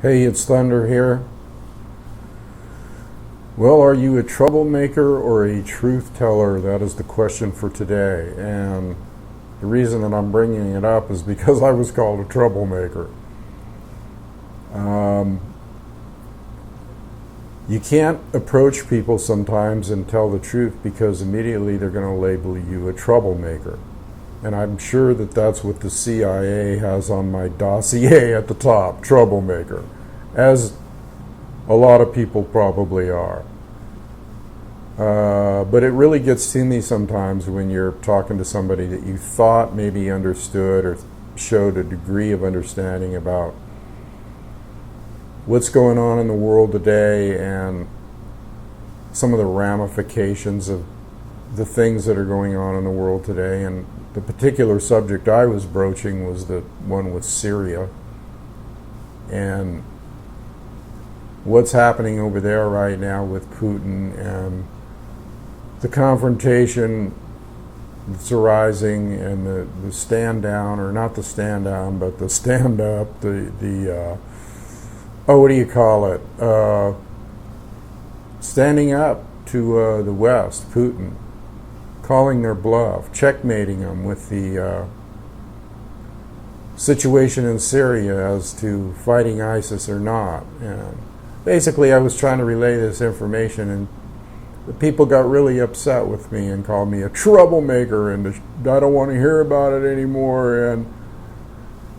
Hey, it's Thunder here. Well, are you a troublemaker or a truth teller? That is the question for today. And the reason that I'm bringing it up is because I was called a troublemaker. You can't approach people sometimes and tell the truth because immediately they're going to label you a troublemaker. And I'm sure that that's what the CIA has on my dossier at the top, troublemaker, as a lot of people probably are. But it really gets to me sometimes when you're talking to somebody that you thought maybe understood or showed a degree of understanding about what's going on in the world today and some of the ramifications of the things that are going on in the world today. And the particular subject I was broaching was the one with Syria and what's happening over there right now with Putin and the confrontation that's arising and the stand down, or not the stand down, but the stand up, what do you call it? Standing up to the West, Putin, calling their bluff, checkmating them with the situation in Syria as to fighting ISIS or not. And basically, I was trying to relay this information, and the people got really upset with me and called me a troublemaker, and I don't want to hear about it anymore. And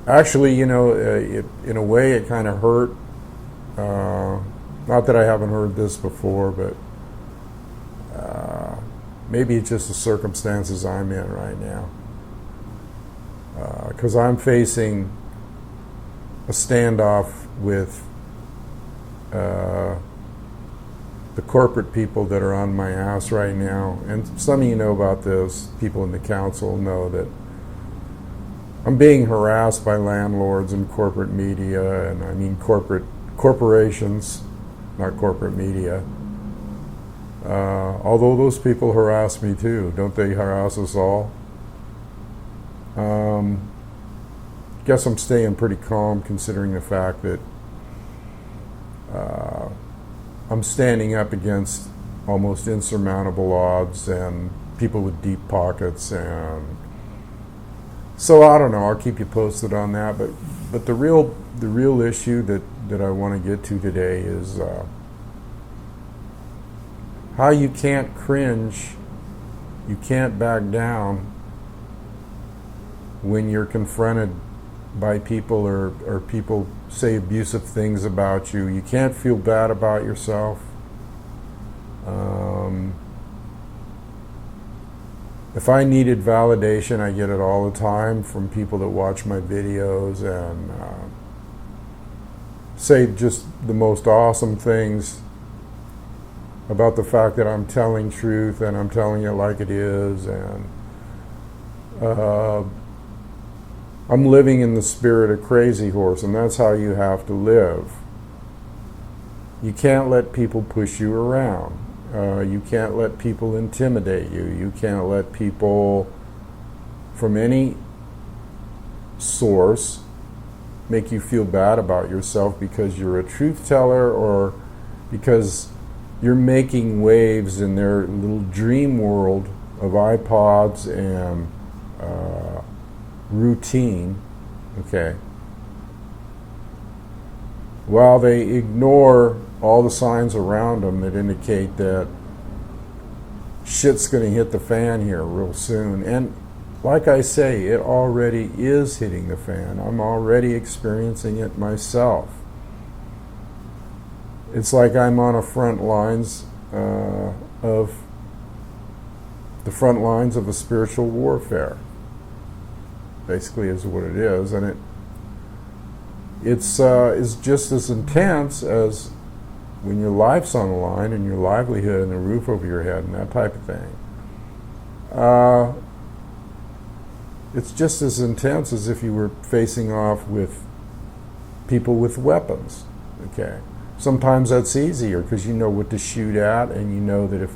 actually, in a way, it kind of hurt. Not that I haven't heard this before, but maybe it's just the circumstances I'm in right now. Because I'm facing a standoff with the corporate people that are on my ass right now. And some of you know about this. People in the council know that I'm being harassed by landlords and corporate media, and I mean corporations, not corporate media. Although those people harass me too, don't they harass us all? Guess I'm staying pretty calm considering the fact that I'm standing up against almost insurmountable odds and people with deep pockets, and so I don't know. I'll keep you posted on that. But the real issue that I want to get to today is how you can't cringe, you can't back down when you're confronted by people or people say abusive things about you. You can't feel bad about yourself. If I needed validation, I get it all the time from people that watch my videos and say just the most awesome things about the fact that I'm telling truth and I'm telling it like it is, and I'm living in the spirit of Crazy Horse, and that's how you have to live. You can't let people push you around. You can't let people intimidate you. You can't let people from any source make you feel bad about yourself because you're a truth teller or because you're making waves in their little dream world of iPods and routine, okay, while they ignore all the signs around them that indicate that shit's going to hit the fan here real soon. And like I say, it already is hitting the fan. I'm already experiencing it myself. It's like I'm on a front lines of a spiritual warfare. Basically, is what it is, and it's just as intense as when your life's on the line and your livelihood and the roof over your head and that type of thing. It's just as intense as if you were facing off with people with weapons. Okay, sometimes that's easier because you know what to shoot at, and you know that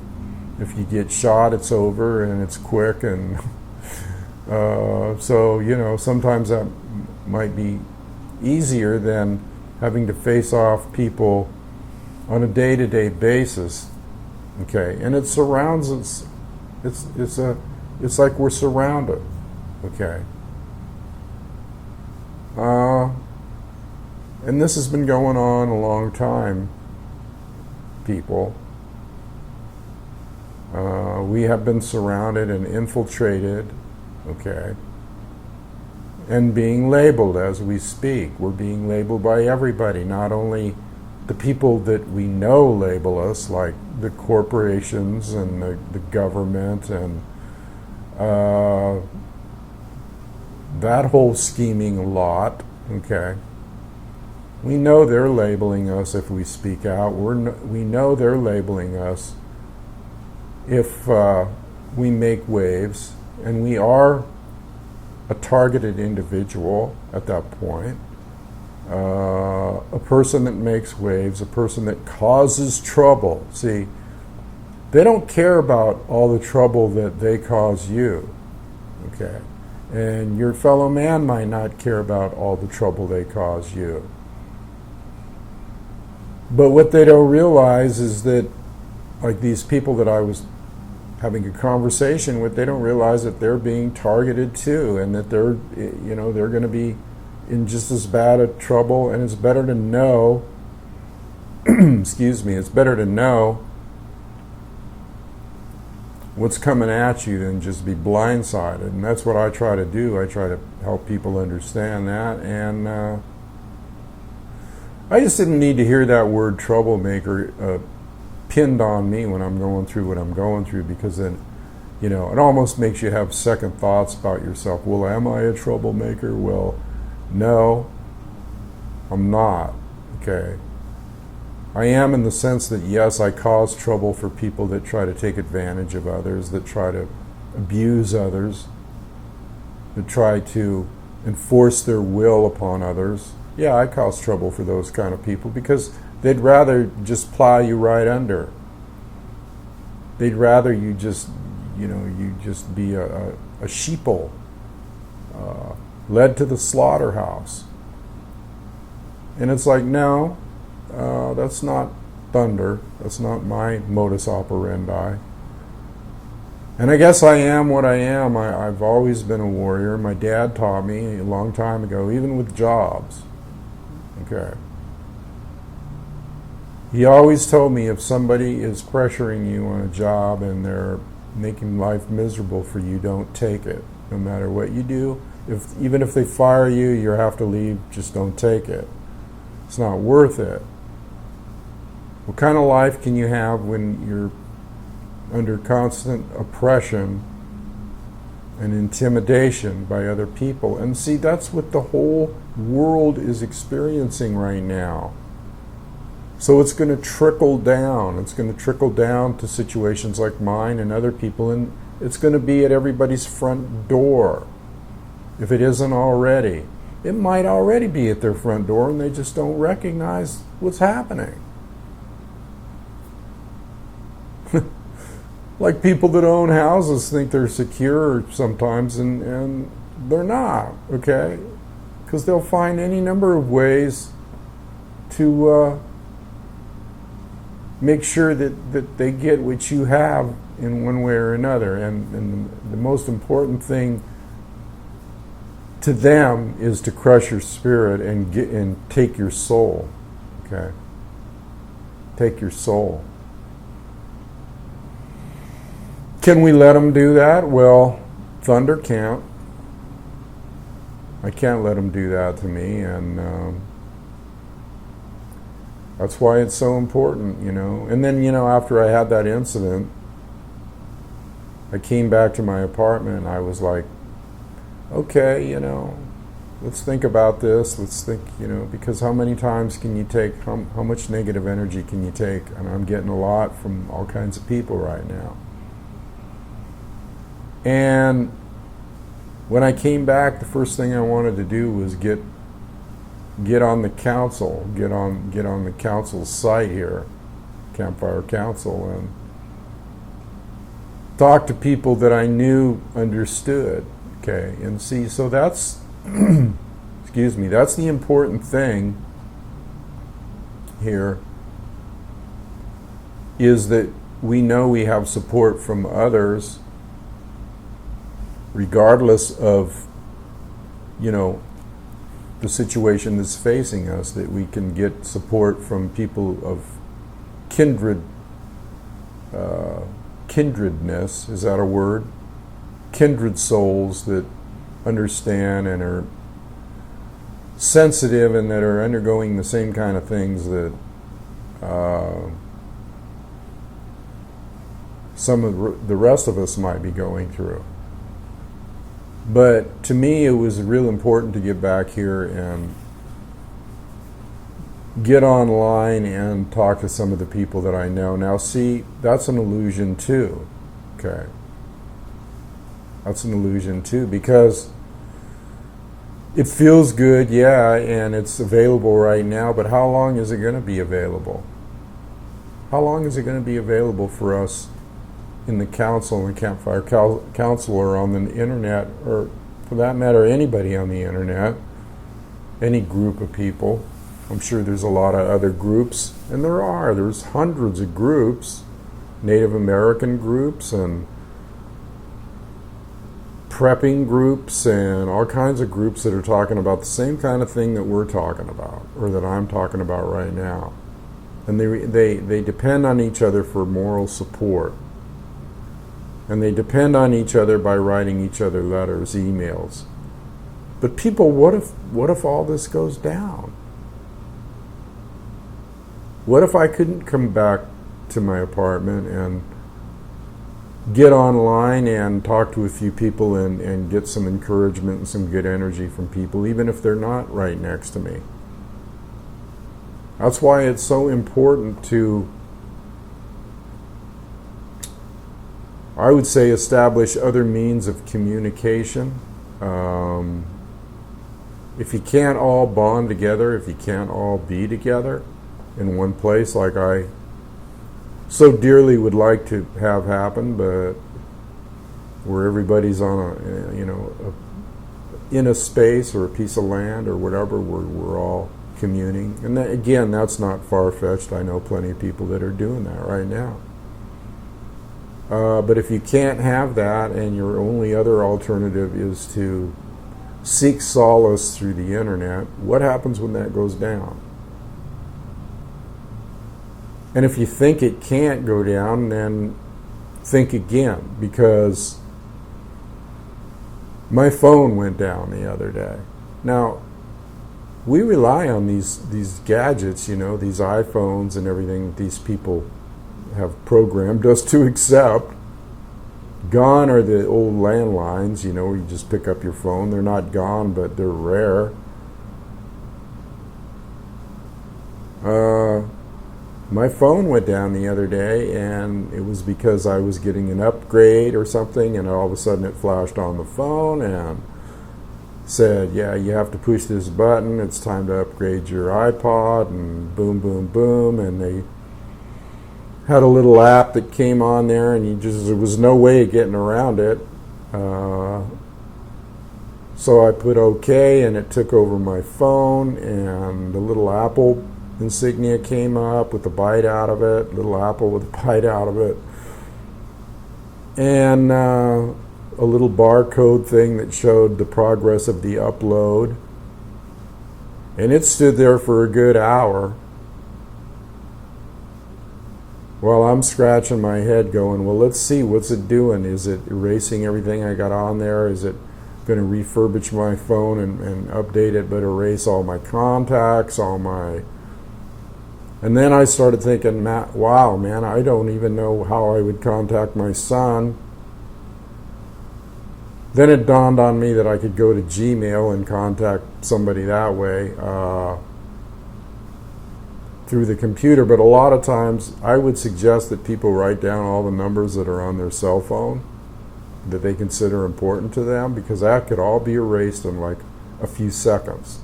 if you get shot, it's over and it's quick and. So, sometimes that might be easier than having to face off people on a day-to-day basis, okay, and it surrounds us. It's like we're surrounded, okay. And this has been going on a long time, people. We have been surrounded and infiltrated, okay, and being labeled as we speak. We're being labeled by everybody, not only the people that we know label us, like the corporations and the government and that whole scheming lot, okay. We know they're labeling us if we speak out. We know they're labeling us if we make waves, and we are a targeted individual at that point. A person that makes waves, a person that causes trouble. See, they don't care about all the trouble that they cause you, okay? And your fellow man might not care about all the trouble they cause you. But what they don't realize is that, like these people that I was having a conversation with, they don't realize that they're being targeted too, and that they're going to be in just as bad a trouble. And it's better to know excuse me, it's better to know what's coming at you than just be blindsided. And that's what I try to do. I try to help people understand that. And I just didn't need to hear that word troublemaker pinned on me when I'm going through what I'm going through, because then, it almost makes you have second thoughts about yourself. Well, am I a troublemaker? Well, no, I'm not, okay? I am in the sense that, yes, I cause trouble for people that try to take advantage of others, that try to abuse others, that try to enforce their will upon others. Yeah, I cause trouble for those kind of people because they'd rather just plow you right under. They'd rather you just, you just be a sheeple, led to the slaughterhouse. And it's like, no, that's not thunder. That's not my modus operandi. And I guess I am what I am. I've always been a warrior. My dad taught me a long time ago, even with jobs. Okay. He always told me, if somebody is pressuring you on a job and they're making life miserable for you, don't take it. No matter what you do, even if they fire you, you have to leave, just don't take it. It's not worth it. What kind of life can you have when you're under constant oppression and intimidation by other people? And see, that's what the whole world is experiencing right now. So it's going to trickle down. It's going to trickle down to situations like mine and other people, and it's going to be at everybody's front door. If it isn't already, it might already be at their front door, and they just don't recognize what's happening. Like people that own houses think they're secure sometimes, and they're not, okay? Because they'll find any number of ways to make sure that they get what you have in one way or another. And the most important thing to them is to crush your spirit and take your soul, okay? Take your soul. Can we let them do that? Well, thunder can't. I can't let them do that to me, and that's why it's so important, And then, after I had that incident, I came back to my apartment and I was like, okay, let's think about this. Let's think, because how many times can you take, how much negative energy can you take? And I'm getting a lot from all kinds of people right now. And when I came back, the first thing I wanted to do was get on the council, get on the council's site here, Campfire Council, and talk to people that I knew understood. Okay, and see, so that's excuse me, that's the important thing here is that we know we have support from others regardless of, the situation that's facing us, that we can get support from people of kindredness, is that a word? Kindred souls that understand and are sensitive and that are undergoing the same kind of things that some of the rest of us might be going through. But to me, it was real important to get back here and get online and talk to some of the people that I know. Now, see, that's an illusion too. Okay. That's an illusion too, because it feels good, yeah, and it's available right now, but how long is it going to be available? How long is it going to be available for us in the council and the Campfire Council, or on the internet, or for that matter, anybody on the internet, any group of people? I'm sure there's a lot of other groups, and there's hundreds of groups, Native American groups and prepping groups and all kinds of groups that are talking about the same kind of thing that we're talking about, or that I'm talking about right now. And they depend on each other for moral support. And they depend on each other by writing each other letters, emails. But people, what if all this goes down? What if I couldn't come back to my apartment and get online and talk to a few people and get some encouragement and some good energy from people, even if they're not right next to me? That's why it's so important to, I would say, establish other means of communication. If you can't all bond together, if you can't all be together in one place, like I so dearly would like to have happen, but where everybody's on in a space or a piece of land or whatever, where we're all communing. And that, again, that's not far-fetched. I know plenty of people that are doing that right now. But if you can't have that, and your only other alternative is to seek solace through the internet, what happens when that goes down? And if you think it can't go down, then think again, because my phone went down the other day. Now, we rely on these gadgets, these iPhones and everything that these people have programmed us to accept. Gone are the old landlines, where you just pick up your phone. They're not gone, but they're rare. My phone went down the other day, and it was because I was getting an upgrade or something, and all of a sudden it flashed on the phone and said, yeah, you have to push this button, it's time to upgrade your iPod, and boom, boom, boom, and they had a little app that came on there, and there was no way of getting around it. So I put OK, and it took over my phone, and the little Apple insignia came up with a bite out of it, little Apple with a bite out of it, and a little barcode thing that showed the progress of the upload. And it stood there for a good hour while I'm scratching my head going, well, let's see, what's it doing? Is it erasing everything I got on there? Is it going to refurbish my phone and update it, but erase all my contacts, And then I started thinking, wow, man, I don't even know how I would contact my son. Then it dawned on me that I could go to Gmail and contact somebody that way through the computer. But a lot of times I would suggest that people write down all the numbers that are on their cell phone that they consider important to them, because that could all be erased in like a few seconds.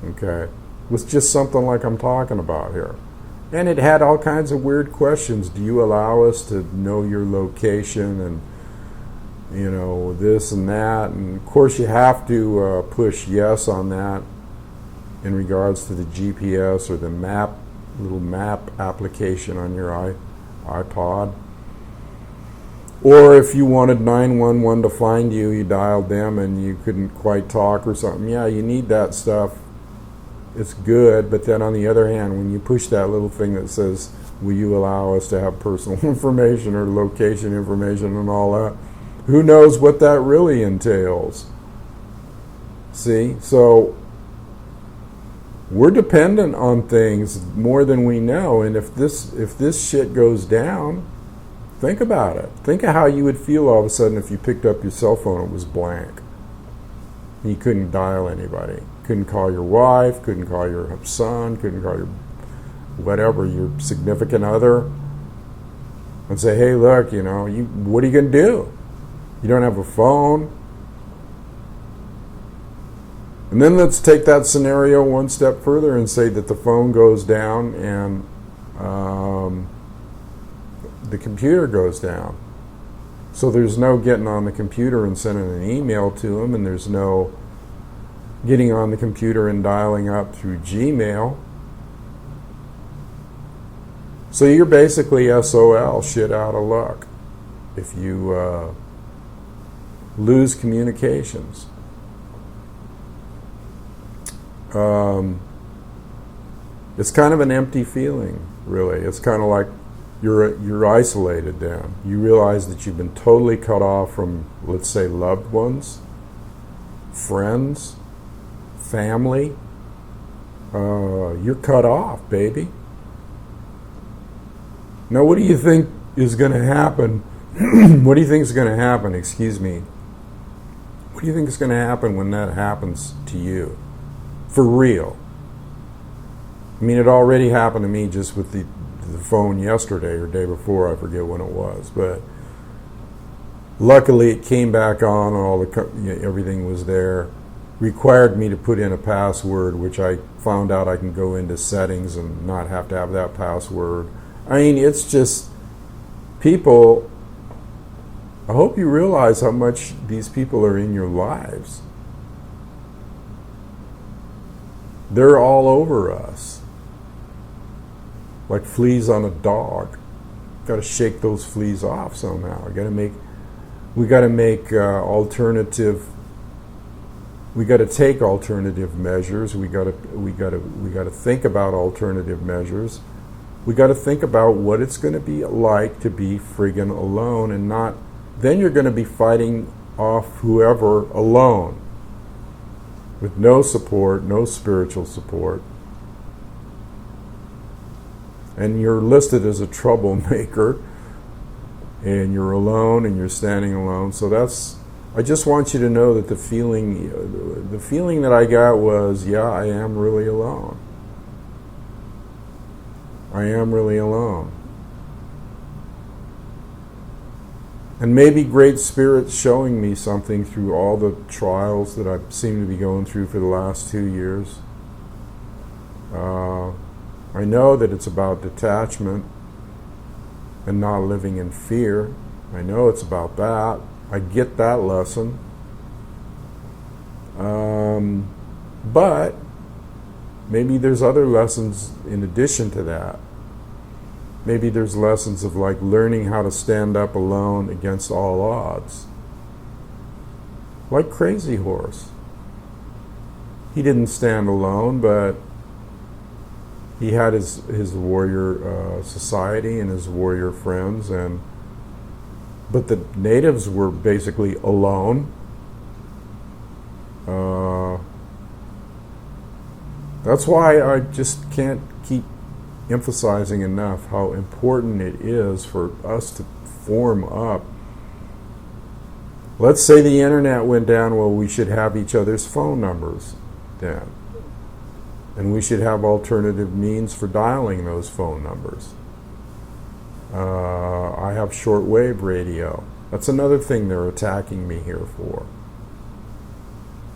Okay? With just something like I'm talking about here. And it had all kinds of weird questions. Do you allow us to know your location, and this and that? And of course you have to push yes on that. in regards to the GPS or the little map application on your iPod. Or if you wanted 911 to find you, you dialed them and you couldn't quite talk or something. Yeah, you need that stuff. It's good, but then on the other hand, when you push that little thing that says, will you allow us to have personal information or location information and all that, who knows what that really entails? See? So we're dependent on things more than we know, and if this shit goes down, think about it. Think of how you would feel all of a sudden if you picked up your cell phone and it was blank. You couldn't dial anybody. Couldn't call your wife, couldn't call your son, couldn't call your whatever, your significant other, and say, hey, look, what are you going to do? You don't have a phone. And then let's take that scenario one step further and say that the phone goes down and the computer goes down. So there's no getting on the computer and sending an email to them, and there's no getting on the computer and dialing up through Gmail. So you're basically SOL, shit out of luck, if you lose communications. It's kind of an empty feeling, really. It's kind of like you're isolated then. You realize that you've been totally cut off from, let's say, loved ones, friends, family. You're cut off, baby. Now, what do you think is going to happen? What do you think is going to happen? Excuse me. What do you think is going to happen when that happens to you? For real. I mean, it already happened to me just with the phone yesterday or day before. I forget when it was, but luckily it came back on. Everything was there. Required me to put in a password, which I found out I can go into settings and not have to have that password. I mean, it's just people. I hope you realize how much these people are in your lives. They're all over us, like fleas on a dog. Got to shake those fleas off somehow. We got to make alternative. We got to take alternative measures. We got to think about alternative measures. We got to think about what it's going to be like to be friggin' alone, and not. Then you're going to be fighting off whoever alone, with no support, no spiritual support. And you're listed as a troublemaker, and you're alone, and you're standing alone. So I just want you to know that the feeling that I got was, yeah, I am really alone. I am really alone. And maybe Great Spirit's showing me something through all the trials that I seem to be going through for the last 2 years. I know that it's about detachment and not living in fear. I know it's about that. I get that lesson. But maybe there's other lessons in addition to that. Maybe there's lessons of like learning how to stand up alone against all odds. Like Crazy Horse. He didn't stand alone, but he had his warrior society and his warrior friends, but the natives were basically alone. That's why I just can't keep emphasizing enough how important it is for us to form up. Let's say the internet went down, well, we should have each other's phone numbers then. And we should have alternative means for dialing those phone numbers. I have shortwave radio. That's another thing they're attacking me here for.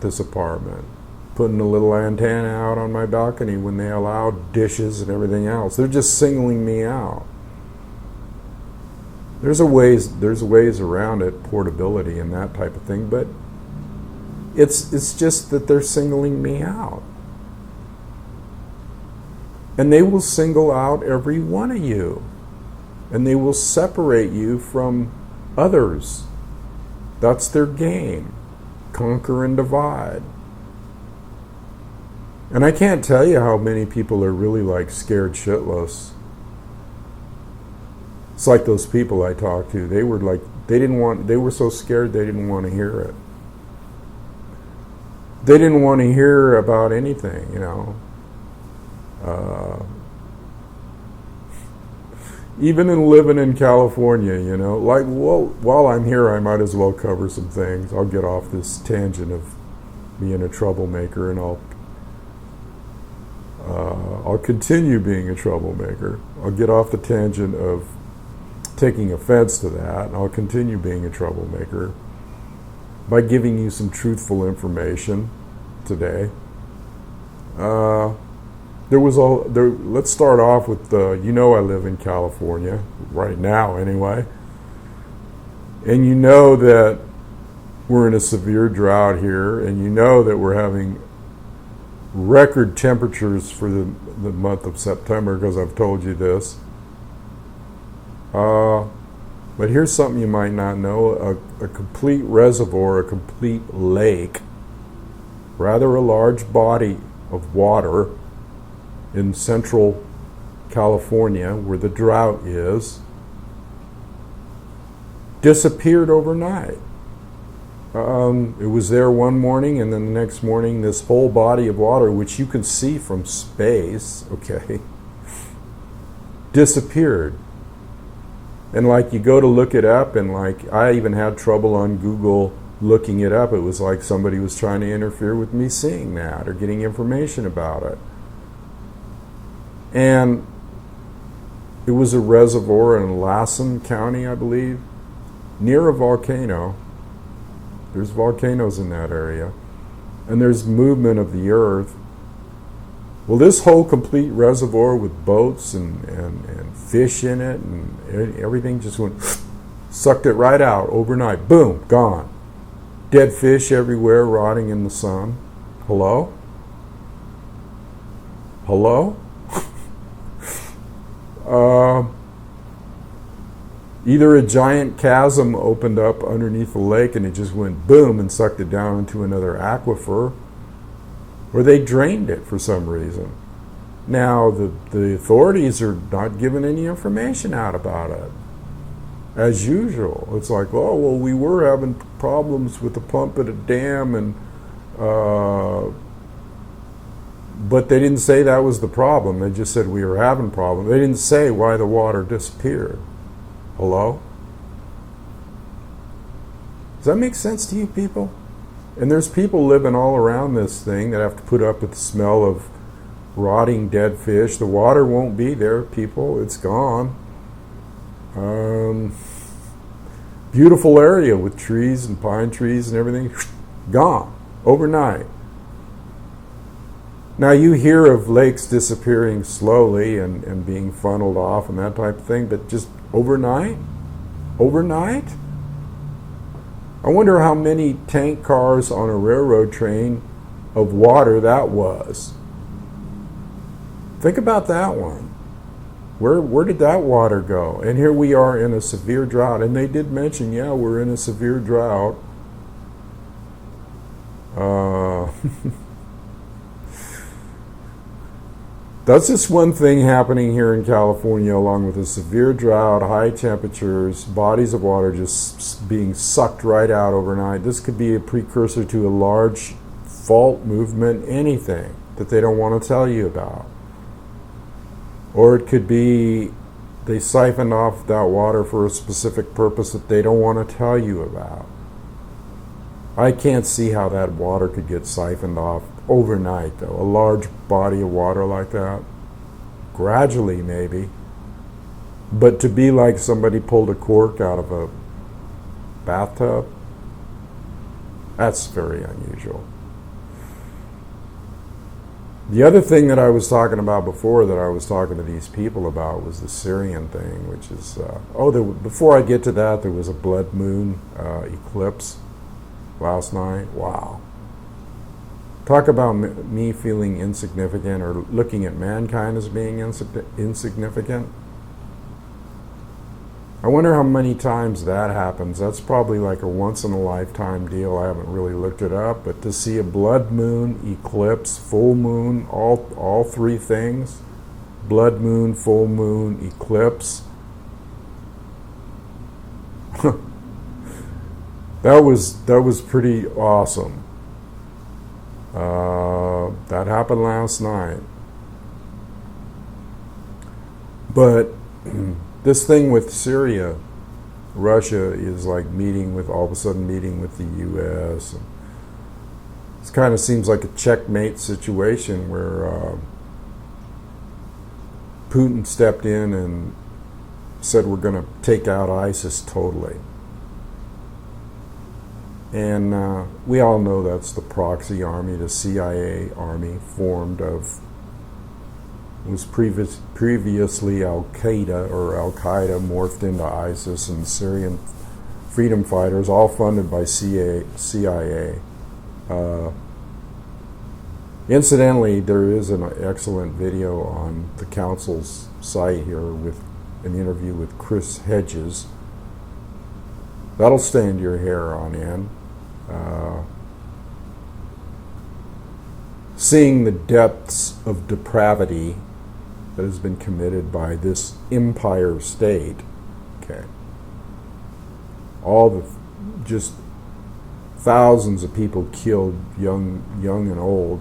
This apartment. Putting a little antenna out on my balcony when they allow dishes and everything else. They're just singling me out. There's ways around it, portability and that type of thing, but it's just that they're singling me out. And they will single out every one of you. And they will separate you from others. That's their game. Conquer and divide. And I can't tell you how many people are really like scared shitless. It's like those people I talked to. They were like, they were so scared they didn't want to hear it. They didn't want to hear about anything, you know. Even in living in California, you know, like, well, while I'm here, I might as well cover some things. I'll get off this tangent of being a troublemaker, and I'll continue being a troublemaker. I'll get off the tangent of taking offense to that, and I'll continue being a troublemaker by giving you some truthful information today. Let's start off with you know I live in California right now anyway, and you know that we're in a severe drought here, and you know that we're having record temperatures for the month of September, because I've told you this. But here's something you might not know. A complete reservoir, a complete lake, rather a large body of water in central California, where the drought is, disappeared overnight. It was there one morning, and then the next morning this whole body of water, which you can see from space, okay, disappeared. And like you go to look it up, and like I even had trouble on Google looking it up. It was like somebody was trying to interfere with me seeing that or getting information about it. And it was a reservoir in Lassen County, I believe, near a volcano. There's volcanoes in that area. And there's movement of the earth. Well, this whole complete reservoir with boats and fish in it and everything just went, sucked it right out overnight. Boom, gone. Dead fish everywhere, rotting in the sun. Hello? Hello? Either a giant chasm opened up underneath the lake and it just went boom and sucked it down into another aquifer, or they drained it for some reason. Now, the authorities are not giving any information out about it. As usual, it's like, oh, well, we were having problems with the pump at a dam, and but they didn't say that was the problem. They just said we were having problems. They didn't say why the water disappeared. Hello? Does that make sense to you people? And there's people living all around this thing that have to put up with the smell of rotting dead fish. The water won't be there, people. It's gone. Beautiful area with trees and pine trees and everything. Gone. Overnight. Now you hear of lakes disappearing slowly and being funneled off and that type of thing, but just overnight? Overnight? I wonder how many tank cars on a railroad train of water that was. Think about that one. Where did that water go? And here we are in a severe drought. And they did mention, yeah, we're in a severe drought. That's just one thing happening here in California, along with a severe drought, high temperatures, bodies of water just being sucked right out overnight. This could be a precursor to a large fault movement, anything that they don't want to tell you about. Or it could be they siphoned off that water for a specific purpose that they don't want to tell you about. I can't see how that water could get siphoned off overnight, though. A large body of water like that. Gradually, maybe. But to be like somebody pulled a cork out of a bathtub, that's very unusual. The other thing that I was talking about before, that I was talking to these people about, was the Syrian thing, which is, before I get to that, there was a blood moon eclipse last night. Wow. Talk about me feeling insignificant or looking at mankind as being insignificant. I wonder how many times that happens. That's probably like a once-in-a-lifetime deal. I haven't really looked it up, but to see a blood moon, eclipse, full moon, all three things, blood moon, full moon, eclipse, that was pretty awesome. That happened last night. But this thing with Syria, Russia is like all of a sudden meeting with the U.S. It kind of seems like a checkmate situation where Putin stepped in and said we're going to take out ISIS totally. And we all know that's the proxy army, the CIA army formed of, was previously Al-Qaeda morphed into ISIS, and Syrian freedom fighters, all funded by CIA. Incidentally, there is an excellent video on the council's site here with an interview with Chris Hedges. That'll stand your hair on end. Seeing the depths of depravity that has been committed by this empire state, okay, all the just thousands of people killed, young and old,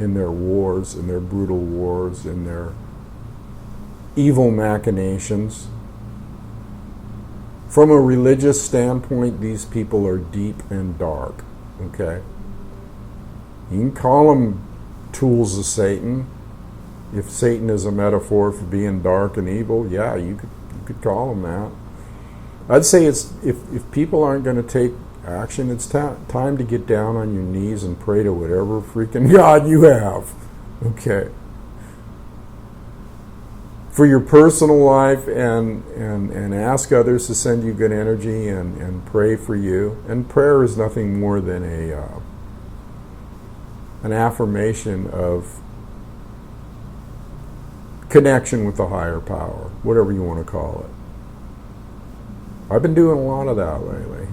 in their wars, in their brutal wars, in their evil machinations. From a religious standpoint, these people are deep and dark, okay? You can call them tools of Satan. If Satan is a metaphor for being dark and evil, yeah, you could call them that. I'd say it's if people aren't going to take action, it's time to get down on your knees and pray to whatever freaking God you have, okay? For your personal life, and ask others to send you good energy and pray for you. And prayer is nothing more than an affirmation of connection with the higher power, whatever you want to call it. I've been doing a lot of that lately.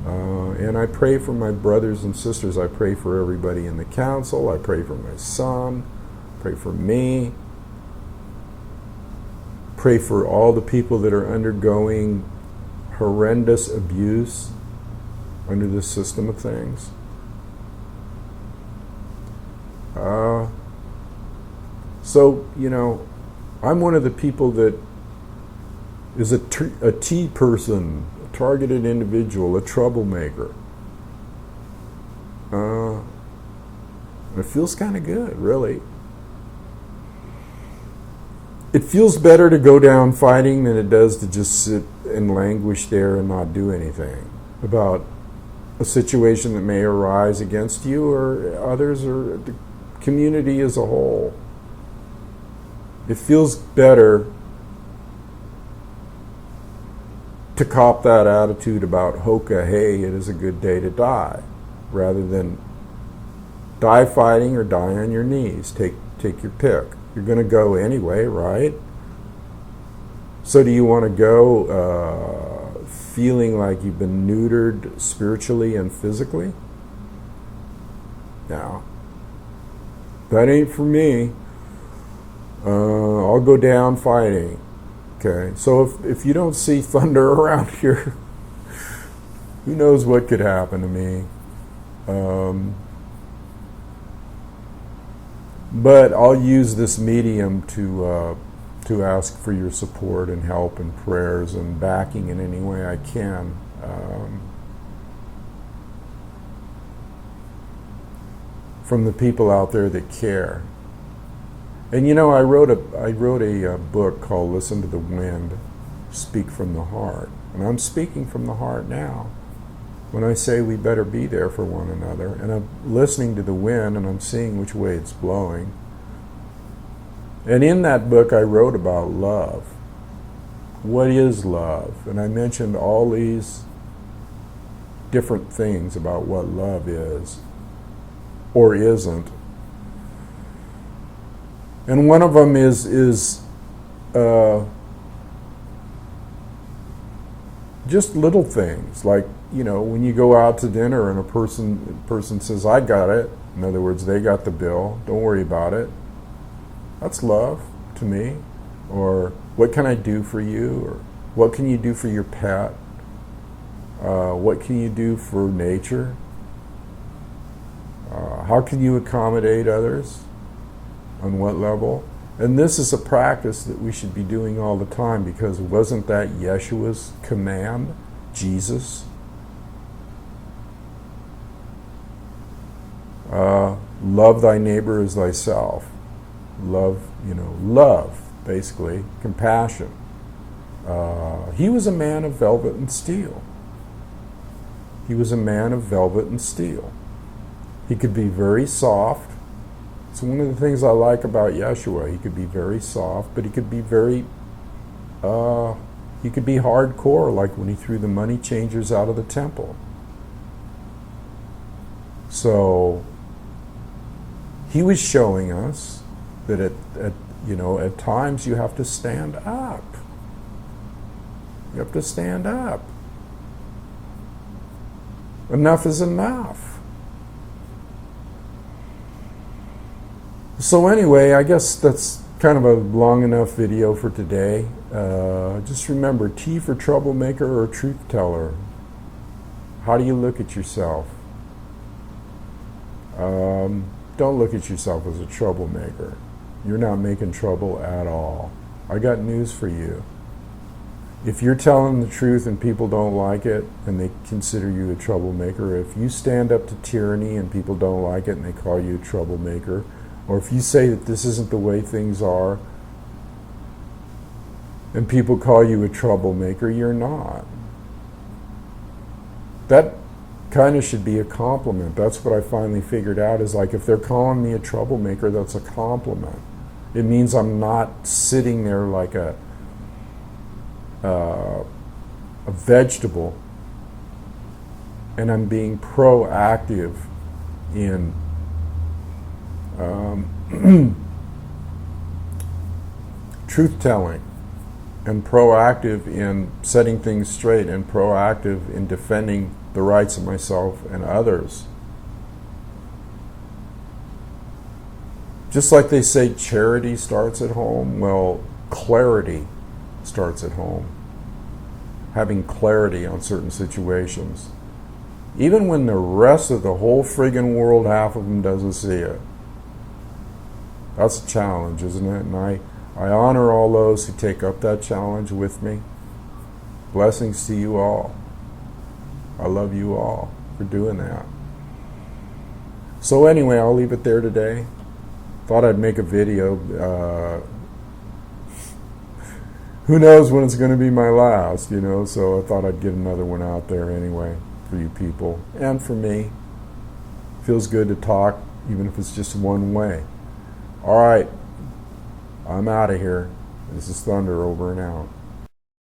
And I pray for my brothers and sisters. I pray for everybody in the council. I pray for my son. Pray for me. Pray for all the people that are undergoing horrendous abuse under this system of things. So, you know, I'm one of the people that is a T person, a targeted individual, a troublemaker. It feels kind of good, really. It feels better to go down fighting than it does to just sit and languish there and not do anything about a situation that may arise against you or others or the community as a whole. It feels better to cop that attitude about hoka, hey, it is a good day to die, rather than die fighting or die on your knees. Take your pick. You're going to go anyway, right? So do you want to go feeling like you've been neutered spiritually and physically? No. That ain't for me. I'll go down fighting. Okay, so if you don't see thunder around here, who knows what could happen to me. But I'll use this medium to ask for your support and help and prayers and backing in any way I can. From the people out there that care. And you know, I wrote a book called Listen to the Wind, Speak from the Heart. And I'm speaking from the heart now when I say we better be there for one another. And I'm listening to the wind and I'm seeing which way it's blowing. And in that book I wrote about love. What is love? And I mentioned all these different things about what love is or isn't. And one of them is just little things, like, you know, when you go out to dinner and a person says, I got it. In other words, they got the bill. Don't worry about it. That's love to me. Or, what can I do for you? Or, what can you do for your pet? What can you do for nature? How can you accommodate others? On what level? And this is a practice that we should be doing all the time, because wasn't that Yeshua's command? Jesus? Love thy neighbor as thyself. Love, love, basically, compassion. He was a man of velvet and steel. He was a man of velvet and steel. He could be very soft. It's one of the things I like about Yeshua. He could be very soft, but he could be very, he could be hardcore, like when he threw the money changers out of the temple. So he was showing us that at times you have to stand up. You have to stand up. Enough is enough. So anyway, I guess that's kind of a long enough video for today. Just remember, T for troublemaker or truth teller. How do you look at yourself? Don't look at yourself as a troublemaker. You're not making trouble at all. I got news for you. If you're telling the truth and people don't like it and they consider you a troublemaker, if you stand up to tyranny and people don't like it and they call you a troublemaker, or if you say that this isn't the way things are and people call you a troublemaker, you're not. That kind of should be a compliment. That's what I finally figured out, is like, if they're calling me a troublemaker, that's a compliment. It means I'm not sitting there like a vegetable, and I'm being proactive in truth-telling, and proactive in setting things straight, and proactive in defending the rights of myself and others. Just like they say charity starts at home, well, clarity starts at home. Having clarity on certain situations. Even when the rest of the whole friggin' world, half of them, doesn't see it. That's a challenge, isn't it? And I honor all those who take up that challenge with me. Blessings to you all. I love you all for doing that. So anyway, I'll leave it there today. Thought I'd make a video. Who knows when it's going to be my last, so I thought I'd get another one out there anyway for you people and for me. Feels good to talk, even if it's just one way. All right, I'm out of here. This is Thunder, over and out.